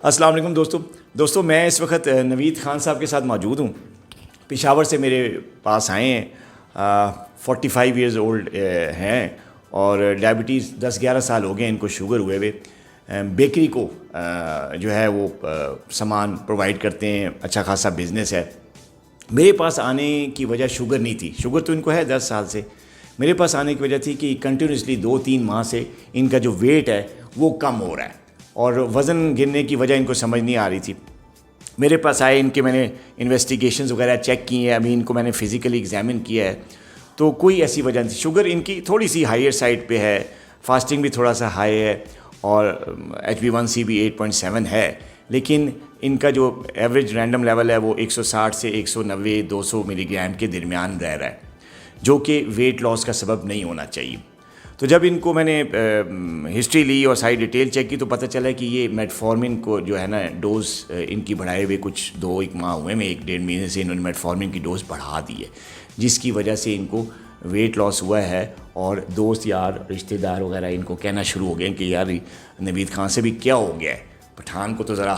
अस्सलाम वालेकुम दोस्तों मैं इस वक्त नवीद ख़ान साहब के साथ मौजूद हूँ। पेशावर से मेरे पास आए हैं, 45 ईयर्स ओल्ड हैं और डायबिटीज़ 10-11 साल हो गए इनको शुगर हुए हुए। बेकरी को जो है वो सामान प्रोवाइड करते हैं, अच्छा खासा बिज़नेस है। मेरे पास आने की वजह शुगर नहीं थी, शुगर तो इनको है 10 साल से। मेरे पास आने की वजह थी कि कंटिन्यूसली 2-3 माह से इनका जो वेट है वो कम हो रहा है और वज़न गिरने की वजह इनको समझ नहीं आ रही थी। मेरे पास आए, इनके मैंने इन्वेस्टिगेशंस वगैरह चेक की हैं, अभी इनको मैंने फ़िज़िकली एग्जामिन किया है तो कोई ऐसी वजह नहीं। शुगर इनकी थोड़ी सी हायर साइड पे है, फास्टिंग भी थोड़ा सा हाई है और HbA1c भी 8.7 है, लेकिन इनका जो एवरेज रैंडम लेवल है वो 160 से 190-200 मिलीग्राम के दरमियान रह रहा है, जो कि वेट लॉस का सबब नहीं होना चाहिए। तो जब इनको मैंने हिस्ट्री ली और सारी डिटेल चेक की तो पता चला कि ये मेटफॉर्मिन को जो है ना डोज़ इनकी बढ़ाए हुए कुछ 2-1 माह हुए में 1-1.5 महीने से इन्होंने मेटफॉर्मिन की डोज़ बढ़ा दी है, जिसकी वजह से इनको वेट लॉस हुआ है। और दोस्त यार रिश्तेदार वगैरह इनको कहना शुरू हो गए कि यार नवीद खान से भी क्या हो गया है, पठान को तो ज़रा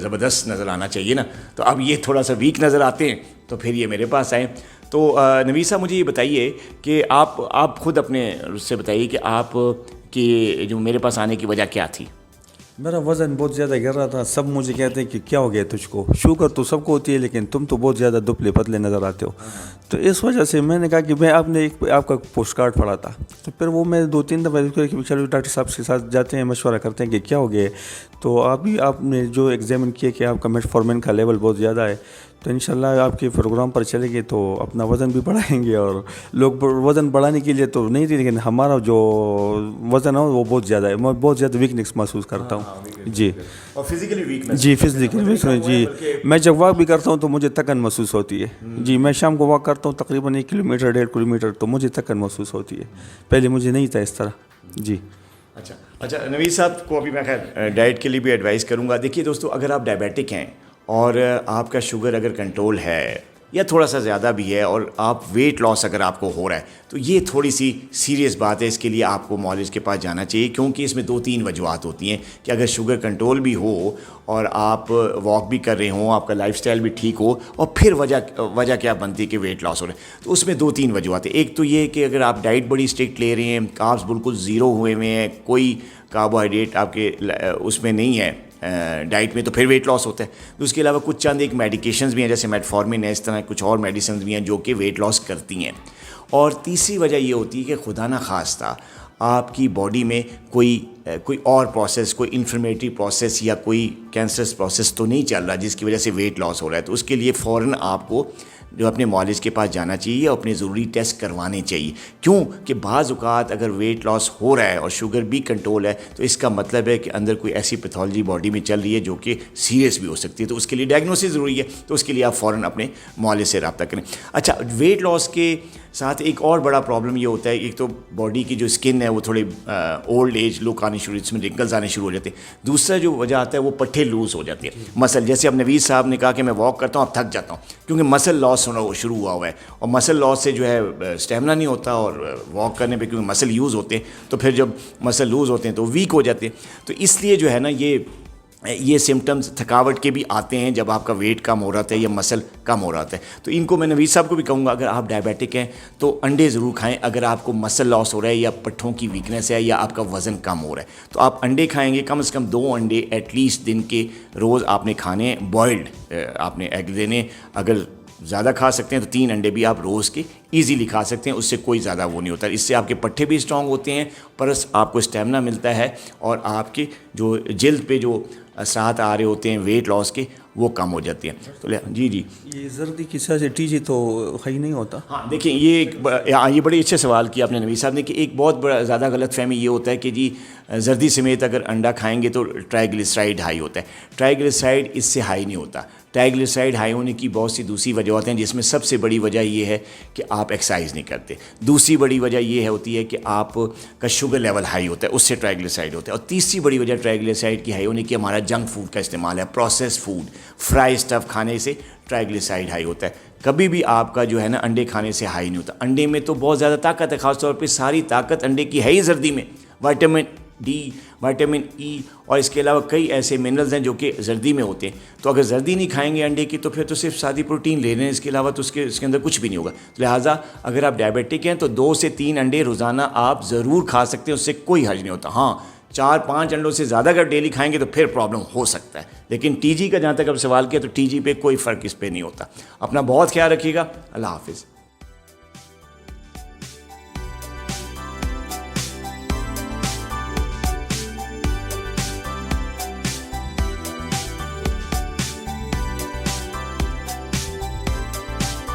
ज़बरदस्त नज़र आना चाहिए ना। तो अब ये थोड़ा सा वीक नज़र आते हैं तो फिर ये मेरे पास आए। तो नवीद साहब मुझे ये बताइए कि आप खुद अपने उससे बताइए कि आप कि जो मेरे पास आने की वजह क्या थी। मेरा वज़न बहुत ज़्यादा गिर रहा था। सब मुझे कहते हैं कि क्या हो गया तुझको, शुगर तो सबको होती है लेकिन तुम तो बहुत ज़्यादा दुबले पतले नज़र आते हो। तो इस वजह से मैंने कहा कि मैं आपने आपका पोस्ट कार्ड पढ़ा था, तो फिर वो मैं 2-3 दफ़ा कि चलो डॉक्टर साहब के साथ जाते हैं, मशवरा करते हैं कि क्या हो गया। तो अभी आपने जो एग्जामिन किया कि आपका मेटफॉर्मिन का लेवल बहुत ज़्यादा है, तो इंशाल्लाह आपके प्रोग्राम पर चलेंगे तो अपना वज़न भी बढ़ाएंगे। और लोग वज़न बढ़ाने के लिए तो नहीं थी, लेकिन हमारा जो वज़न है वो बहुत ज़्यादा है। मैं बहुत ज़्यादा वीकनेस महसूस करता हूँ जी। और फिजिकली वीकनेस जी, फिजिकली वीकनेस जी। मैं जब वॉक भी करता हूँ तो मुझे थकन महसूस होती है जी। मैं शाम को वॉक करता हूँ तकरीबन 1 किलोमीटर 1.5 किलोमीटर, तो मुझे थकन महसूस होती है। पहले मुझे नहीं था इस तरह जी। अच्छा नवीद साहब को अभी मैं खैर डाइट के लिए भी एडवाइस करूँगा। देखिए दोस्तों, अगर आप डायबिटिक हैं और आपका शुगर अगर कंट्रोल है या थोड़ा सा ज़्यादा भी है और आप वेट लॉस अगर आपको हो रहा है तो ये थोड़ी सी सीरियस बात है। इसके लिए आपको मौलिज के पास जाना चाहिए, क्योंकि इसमें 2-3 वजूहत होती हैं कि अगर शुगर कंट्रोल भी हो और आप वॉक भी कर रहे हों, आपका लाइफस्टाइल भी ठीक हो, और फिर वजह क्या बनती है कि वेट लॉस हो रहा है। तो उसमें 2-3 वजूहत है। एक तो ये कि अगर आप डाइट बड़ी स्ट्रिक्ट ले रहे हैं, कार्ब्स बिल्कुल ज़ीरो हुए हुए हैं, कोई कार्बोहाइड्रेट आपके उसमें नहीं है डाइट में, तो फिर वेट लॉस होता है। तो उसके अलावा कुछ चंद एक मेडिकेशंस भी हैं, जैसे मेटफॉर्मिन है, इस तरह कुछ और मेडिसिन भी हैं जो कि वेट लॉस करती हैं। और तीसरी वजह ये होती है कि खुदा ना खास्ता आपकी बॉडी में कोई और प्रोसेस, कोई इन्फ्लेमेटरी प्रोसेस या कोई कैंसरस प्रोसेस तो नहीं चल रहा जिसकी वजह से वेट लॉस हो रहा है। तो उसके लिए फ़ौरन आपको जो अपने मौलिज के पास जाना चाहिए और अपने ज़रूरी टेस्ट करवाने चाहिए। क्यों कि बाज़ औक़ात अगर वेट लॉस हो रहा है और शुगर भी कंट्रोल है तो इसका मतलब है कि अंदर कोई ऐसी पैथोलॉजी बॉडी में चल रही है जो कि सीरियस भी हो सकती है। तो उसके लिए डायग्नोसिस ज़रूरी है, तो उसके लिए आप फ़ौरन अपने मौलिज से रब्ता करें। अच्छा, वेट लॉस के साथ एक और बड़ा प्रॉब्लम ये होता है, एक तो बॉडी की जो स्किन है वो थोड़ी ओल्ड एज लुक आनी शुरू, इसमें रिंकल्स आने शुरू हो जाते हैं। दूसरा जो वजह आता है वो पट्टे लूज़ हो जाते हैं। मसल, जैसे अब नवीद साहब ने कहा कि मैं वॉक करता हूँ अब थक जाता हूँ, क्योंकि मसल लॉस होना शुरू हुआ है और मसल लॉस से जो है स्टेमिना नहीं होता, और वॉक करने पे क्योंकि मसल यूज़ होते हैं तो फिर जब मसल लूज़ होते हैं तो वीक हो जाते हैं। तो इसलिए जो है ना ये सिम्टम्स थकावट के भी आते हैं जब आपका वेट कम हो रहा था या मसल कम हो रहा था। तो इनको मैं नवीद साहब को भी कहूँगा, अगर आप डायबिटिक हैं तो अंडे ज़रूर खाएं। अगर आपको मसल लॉस हो रहा है या पट्ठों की वीकनेस है या आपका वज़न कम हो रहा है तो आप अंडे खाएंगे, कम से कम 2 अंडे एटलीस्ट दिन के रोज़ आपने खाने, बॉइल्ड आपने एग देने। अगर ज़्यादा खा सकते हैं तो 3 अंडे भी आप रोज़ के ईजीली खा सकते हैं, उससे कोई ज़्यादा वो नहीं होता। इससे आपके पट्ठे भी स्ट्रॉन्ग होते हैं, प्लस आपको स्टेमिना मिलता है और आपके जो जिल्द पे जो असरात आ रहे होते हैं वेट लॉस के वो कम हो जाती हैं। तो जी ये जर्दी की वजह से टीजी तो सही नहीं होता। हाँ, देखिए ये बड़े अच्छे सवाल किया आपने नवीद साहब ने कि एक बहुत बड़ा ज़्यादा गलत फहमी ये होता है कि जी जर्दी समेत अगर अंडा खाएंगे तो ट्राइग्लिसराइड हाई होता है। ट्राइग्लिसराइड इससे हाई नहीं होता। ट्राइग्लिसराइड हाई होने की बहुत सी दूसरी वजह हैं, जिसमें सबसे बड़ी वजह ये है कि आप एक्सरसाइज नहीं करते। दूसरी बड़ी वजह ये होती है कि आपका शुगर लेवल हाई होता है, उससे ट्राइग्लिसराइड होता है। और तीसरी बड़ी वजह ट्राइग्लिसराइड की हाई होने की हमारा जंक फूड का इस्तेमाल है, प्रोसेस फूड, फ्राई स्टफ़ खाने से ट्राइग्लिसराइड हाई होता है। कभी भी आपका जो है ना अंडे खाने से हाई नहीं होता। अंडे में तो बहुत ज़्यादा ताकत है, ख़ासतौर पर सारी ताकत अंडे की है ही जर्दी में। विटामिन डी, विटामिन ई और इसके अलावा कई ऐसे मिनरल्स हैं जो कि जर्दी में होते हैं। तो अगर जर्दी नहीं खाएंगे अंडे की तो फिर तो सिर्फ सादी प्रोटीन ले रहे हैं, इसके अलावा तो इसके अंदर कुछ भी नहीं होगा। तो लिहाजा अगर आप डायबिटिक हैं तो 2 से 3 अंडे रोज़ाना आप ज़रूर खा सकते हैं, उससे कोई हर्ज नहीं होता। हाँ, 4-5 अंडों से ज़्यादा अगर डेली खाएंगे तो फिर प्रॉब्लम हो सकता है। लेकिन टीजी का जहाँ तक अब सवाल किया तो टीजी पे कोई फ़र्क इस पर नहीं होता। अपना बहुत ख्याल रखिएगा। अल्लाह हाफिज़।